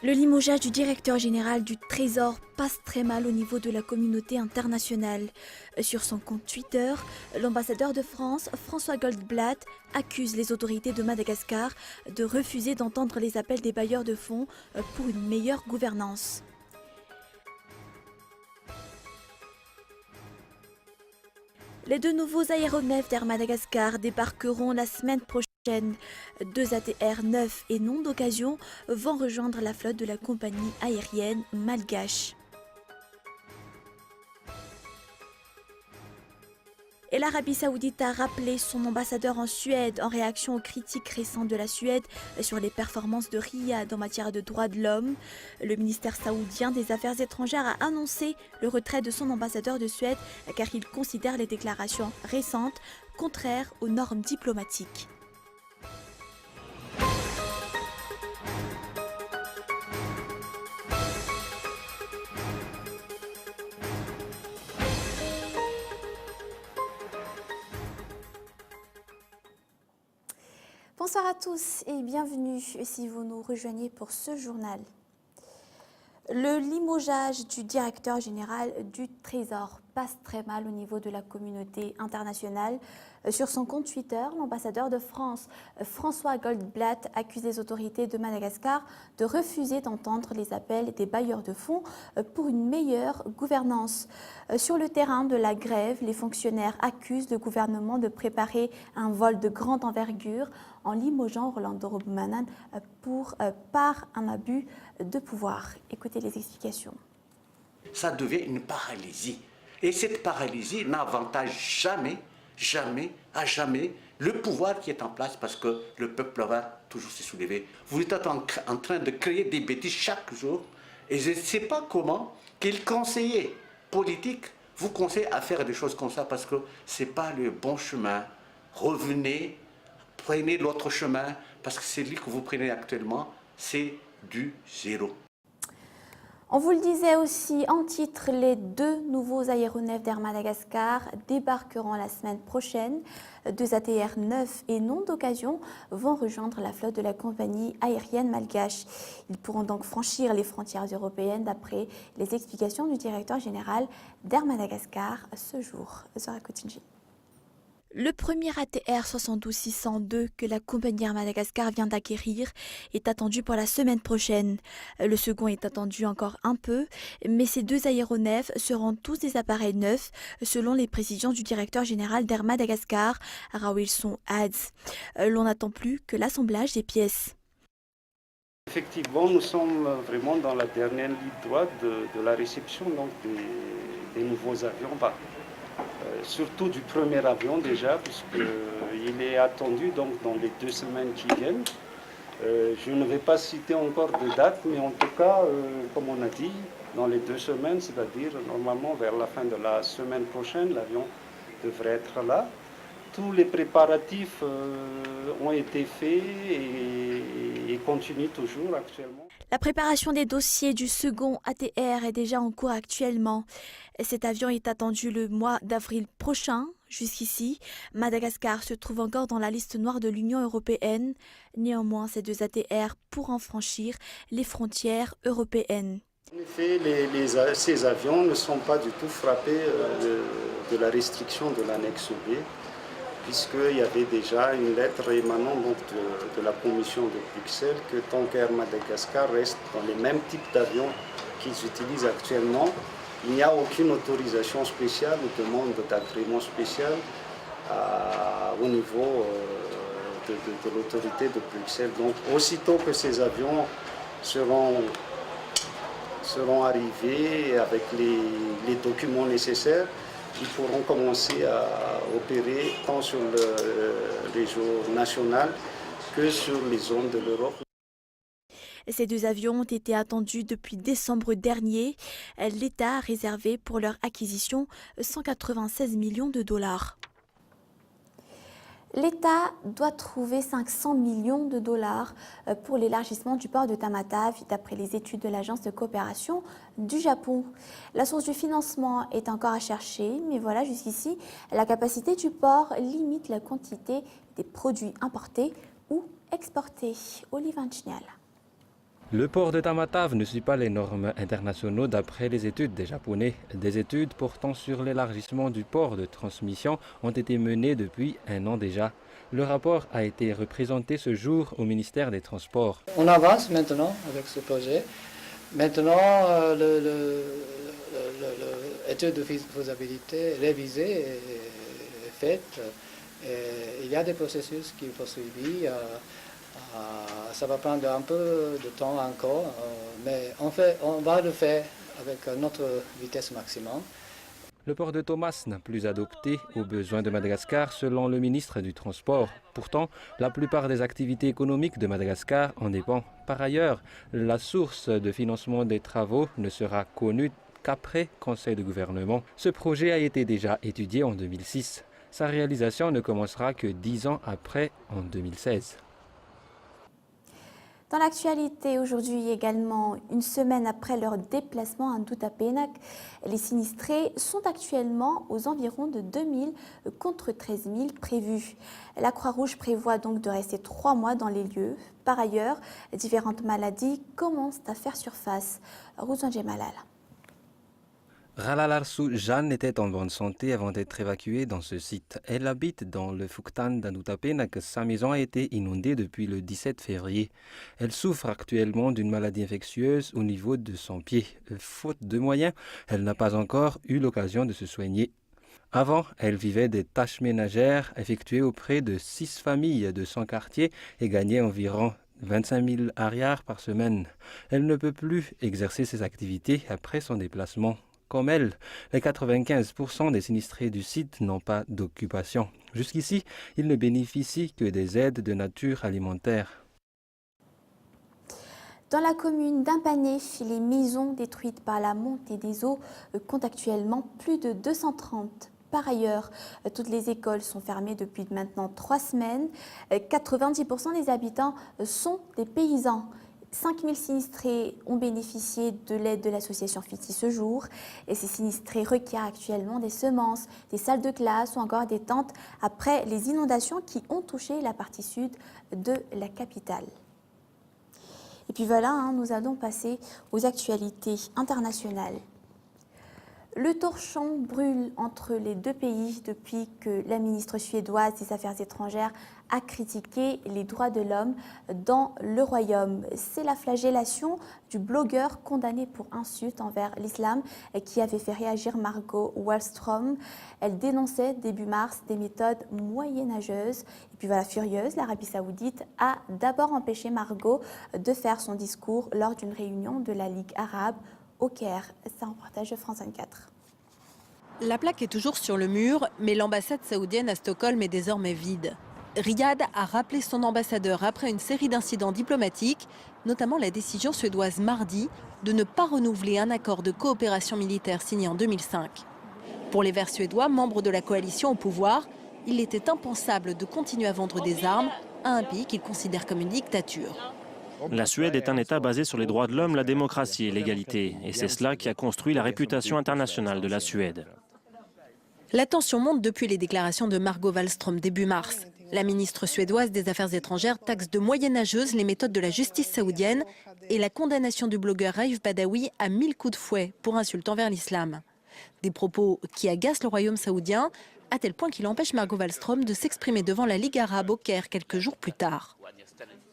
Le limogeage du directeur général du Trésor passe très mal au niveau de la communauté internationale. Sur son compte Twitter, l'ambassadeur de France, François Goldblatt, accuse les autorités de Madagascar de refuser d'entendre les appels des bailleurs de fonds pour une meilleure gouvernance. Les deux nouveaux aéronefs d'Air Madagascar débarqueront la semaine prochaine. Deux ATR neufs et non d'occasion vont rejoindre la flotte de la compagnie aérienne malgache. Et l'Arabie Saoudite a rappelé son ambassadeur en Suède en réaction aux critiques récentes de la Suède sur les performances de Riyad en matière de droits de l'homme. Le ministère saoudien des Affaires étrangères a annoncé le retrait de son ambassadeur de Suède car il considère les déclarations récentes contraires aux normes diplomatiques. Bonsoir à tous et bienvenue si vous nous rejoignez pour ce journal. Le limogeage du directeur général du Trésor passe très mal au niveau de la communauté internationale. Sur son compte Twitter, l'ambassadeur de France, François Goldblatt, accuse les autorités de Madagascar de refuser d'entendre les appels des bailleurs de fonds pour une meilleure gouvernance. Sur le terrain de la grève, les fonctionnaires accusent le gouvernement de préparer un vol de grande envergure en limogeant Orlando Roumanan par un abus de pouvoir. Écoutez les explications. Ça devient une paralysie. Et cette paralysie n'avantage jamais le pouvoir qui est en place parce que le peuple va toujours se soulever. Vous êtes en train de créer des bêtises chaque jour et je ne sais pas comment quel conseiller politique vous conseille à faire des choses comme ça parce que ce n'est pas le bon chemin. Revenez, prenez l'autre chemin parce que celui que vous prenez actuellement, c'est du zéro. On vous le disait aussi en titre, les deux nouveaux aéronefs d'Air Madagascar débarqueront la semaine prochaine. Deux ATR neufs et non d'occasion vont rejoindre la flotte de la compagnie aérienne malgache. Ils pourront donc franchir les frontières européennes d'après les explications du directeur général d'Air Madagascar ce jour. Zora Coutinji. Le premier ATR 72602 que la compagnie Air Madagascar vient d'acquérir est attendu pour la semaine prochaine. Le second est attendu encore un peu, mais ces deux aéronefs seront tous des appareils neufs selon les précisions du directeur général d'Air Madagascar, Rawilson Hadz. L'on n'attend plus que l'assemblage des pièces. Effectivement, nous sommes vraiment dans la dernière ligne droite de la réception donc, des nouveaux avions. Surtout du premier avion déjà, puisqu'il est attendu donc, dans les 2 semaines qui viennent. Je ne vais pas citer encore de date, mais en tout cas, comme on a dit, dans les 2 semaines, c'est-à-dire normalement vers la fin de la semaine prochaine, l'avion devrait être là. Tous les préparatifs ont été faits et continuent toujours actuellement. La préparation des dossiers du second ATR est déjà en cours actuellement. Cet avion est attendu le mois d'avril prochain. Jusqu'ici, Madagascar se trouve encore dans la liste noire de l'Union européenne. Néanmoins, ces deux ATR pourront franchir les frontières européennes. En effet, ces avions ne sont pas du tout frappés de la restriction de l'annexe B, puisqu'il y avait déjà une lettre émanant donc de la Commission de Bruxelles que tant qu'Air Madagascar reste dans les mêmes types d'avions qu'ils utilisent actuellement, il n'y a aucune autorisation spéciale ou demande d'agrément spécial au niveau de l'autorité de Bruxelles. Donc aussitôt que ces avions seront arrivés avec les documents nécessaires, ils pourront commencer à opérer tant sur le réseau national que sur les zones de l'Europe. Ces deux avions ont été attendus depuis décembre dernier. L'État a réservé pour leur acquisition 196 millions de dollars. L'État doit trouver 500 millions de dollars pour l'élargissement du port de Tamatave, d'après les études de l'Agence de coopération du Japon. La source du financement est encore à chercher, mais voilà, jusqu'ici, la capacité du port limite la quantité des produits importés ou exportés. Olive Anchignal. Le port de Tamatave ne suit pas les normes internationaux d'après les études des Japonais. Des études portant sur l'élargissement du port de transmission ont été menées depuis un an déjà. Le rapport a été représenté ce jour au ministère des Transports. On avance maintenant avec ce projet. Maintenant, l'étude de faisabilité révisée est faite. Et il y a des processus qui sont poursuivis. Ça va prendre un peu de temps encore, mais on va le faire avec notre vitesse maximum. Le port de Thomas n'a plus adopté aux besoins de Madagascar selon le ministre du Transport. Pourtant, la plupart des activités économiques de Madagascar en dépendent. Par ailleurs, la source de financement des travaux ne sera connue qu'après conseil de gouvernement. Ce projet a été déjà étudié en 2006. Sa réalisation ne commencera que 10 ans après, en 2016. Dans l'actualité, aujourd'hui également, une semaine après leur déplacement à Ndoutapenac, les sinistrés sont actuellement aux environs de 2000 contre 13 000 prévus. La Croix-Rouge prévoit donc de rester 3 mois dans les lieux. Par ailleurs, différentes maladies commencent à faire surface. Rouzan Malal. Ralalarsu Jeanne était en bonne santé avant d'être évacuée dans ce site. Elle habite dans le Fuktan d'Ndoutapenac. Sa maison a été inondée depuis le 17 février. Elle souffre actuellement d'une maladie infectieuse au niveau de son pied. Faute de moyens, elle n'a pas encore eu l'occasion de se soigner. Avant, elle vivait des tâches ménagères effectuées auprès de 6 familles de son quartier et gagnait environ 25 000 ariars par semaine. Elle ne peut plus exercer ses activités après son déplacement. Comme elle, les 95% des sinistrés du site n'ont pas d'occupation. Jusqu'ici, ils ne bénéficient que des aides de nature alimentaire. Dans la commune d'Impanef, les maisons détruites par la montée des eaux comptent actuellement plus de 230. Par ailleurs, toutes les écoles sont fermées depuis maintenant 3 semaines. 90% des habitants sont des paysans. 5 000 sinistrés ont bénéficié de l'aide de l'association Fiti ce jour. Et ces sinistrés requièrent actuellement des semences, des salles de classe ou encore des tentes après les inondations qui ont touché la partie sud de la capitale. Et puis voilà, nous allons passer aux actualités internationales. Le torchon brûle entre les deux pays depuis que la ministre suédoise des Affaires étrangères a critiqué les droits de l'homme dans le royaume. C'est la flagellation du blogueur condamné pour insulte envers l'islam qui avait fait réagir Margot Wallström. Elle dénonçait début mars des méthodes moyenâgeuses. Et puis voilà, furieuse, l'Arabie saoudite a d'abord empêché Margot de faire son discours lors d'une réunion de la Ligue arabe au Caire. C'est un reportage de France 24. La plaque est toujours sur le mur, mais l'ambassade saoudienne à Stockholm est désormais vide. Riyad a rappelé son ambassadeur après une série d'incidents diplomatiques, notamment la décision suédoise mardi de ne pas renouveler un accord de coopération militaire signé en 2005. Pour les Verts suédois, membres de la coalition au pouvoir, il était impensable de continuer à vendre des armes à un pays qu'ils considèrent comme une dictature. La Suède est un État basé sur les droits de l'homme, la démocratie et l'égalité. Et c'est cela qui a construit la réputation internationale de la Suède. La tension monte depuis les déclarations de Margot Wallström début mars. La ministre suédoise des Affaires étrangères taxe de moyenâgeuses les méthodes de la justice saoudienne et la condamnation du blogueur Raif Badawi à 1000 coups de fouet pour insulte envers l'islam. Des propos qui agacent le royaume saoudien, à tel point qu'il empêche Margot Wallström de s'exprimer devant la Ligue arabe au Caire quelques jours plus tard.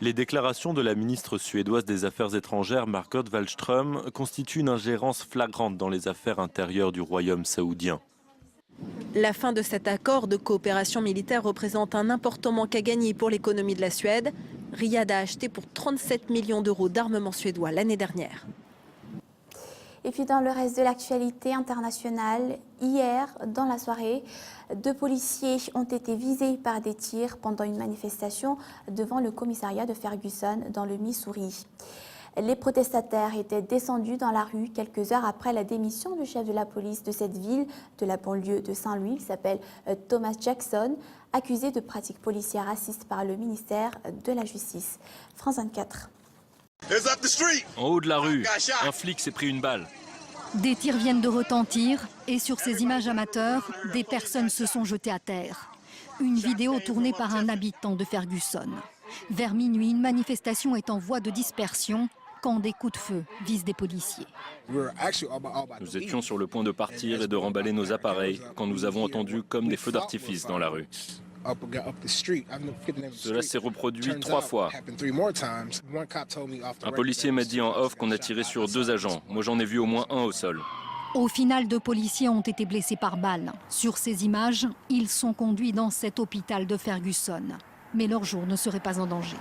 Les déclarations de la ministre suédoise des Affaires étrangères Margot Wallström constituent une ingérence flagrante dans les affaires intérieures du royaume saoudien. La fin de cet accord de coopération militaire représente un important manque à gagner pour l'économie de la Suède. Riyad a acheté pour 37 millions d'euros d'armement suédois l'année dernière. Et puis dans le reste de l'actualité internationale, hier, dans la soirée, 2 policiers ont été visés par des tirs pendant une manifestation devant le commissariat de Ferguson dans le Missouri. Les protestataires étaient descendus dans la rue quelques heures après la démission du chef de la police de cette ville, de la banlieue de Saint-Louis, il s'appelle Thomas Jackson, accusé de pratiques policières racistes par le ministère de la Justice. France 24. En haut de la rue, un flic s'est pris une balle. Des tirs viennent de retentir et sur ces images amateurs, des personnes se sont jetées à terre. Une vidéo tournée par un habitant de Ferguson. Vers minuit, une manifestation est en voie de dispersion. quand des coups de feu visent des policiers. Nous étions sur le point de partir et de remballer nos appareils quand nous avons entendu comme des feux d'artifice dans la rue. Cela s'est reproduit 3 fois. Un policier m'a dit en off qu'on a tiré sur 2 agents. Moi j'en ai vu au moins un au sol. Au final, 2 policiers ont été blessés par balle. Sur ces images, ils sont conduits dans cet hôpital de Ferguson. Mais leur jour ne serait pas en danger.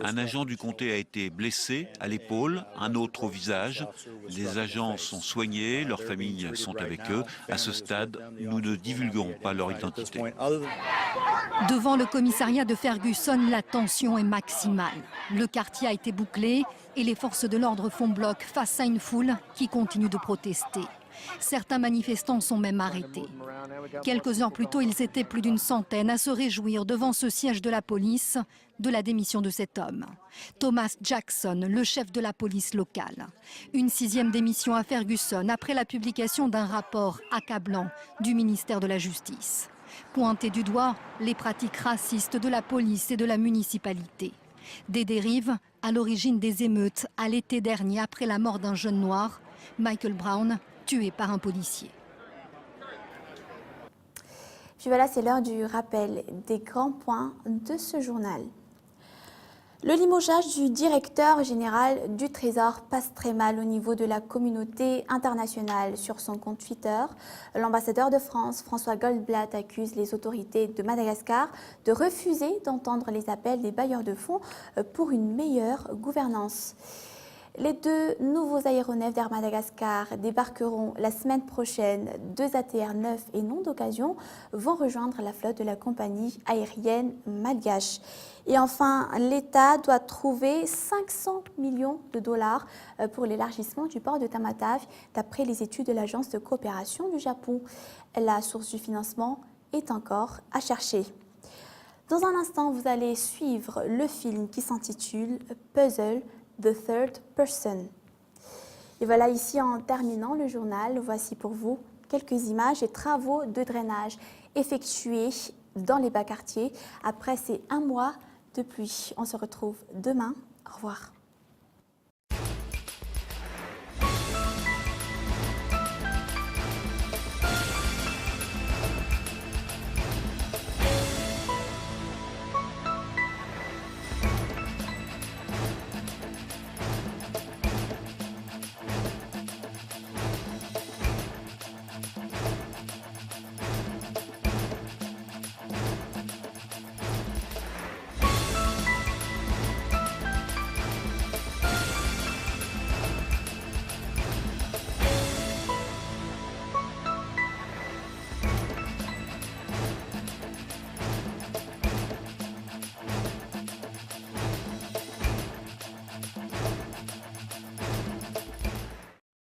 Un agent du comté a été blessé à l'épaule, un autre au visage. Les agents sont soignés, leurs familles sont avec eux. À ce stade, nous ne divulguerons pas leur identité. Devant le commissariat de Ferguson, la tension est maximale. Le quartier a été bouclé et les forces de l'ordre font bloc face à une foule qui continue de protester. Certains manifestants sont même arrêtés. Quelques heures plus tôt, ils étaient plus d'une centaine à se réjouir devant ce siège de la police de la démission de cet homme. Thomas Jackson, le chef de la police locale. Une 6e démission à Ferguson après la publication d'un rapport accablant du ministère de la Justice. Pointé du doigt, les pratiques racistes de la police et de la municipalité. Des dérives à l'origine des émeutes à l'été dernier après la mort d'un jeune noir, Michael Brown, tué par un policier. Puis voilà, c'est l'heure du rappel des grands points de ce journal. Le limogeage du directeur général du Trésor passe très mal au niveau de la communauté internationale. Sur son compte Twitter, l'ambassadeur de France, François Goldblatt, accuse les autorités de Madagascar de refuser d'entendre les appels des bailleurs de fonds pour une meilleure gouvernance. Les 2 nouveaux aéronefs d'Air Madagascar débarqueront la semaine prochaine. 2 ATR neufs et non d'occasion vont rejoindre la flotte de la compagnie aérienne malgache. Et enfin, l'État doit trouver 500 millions de dollars pour l'élargissement du port de Tamatave, d'après les études de l'Agence de coopération du Japon. La source du financement est encore à chercher. Dans un instant, vous allez suivre le film qui s'intitule Puzzle, The Third Person. Et voilà, ici en terminant le journal, voici pour vous quelques images et travaux de drainage effectués dans les bas quartiers après ces 1 mois de pluie. On se retrouve demain. Au revoir.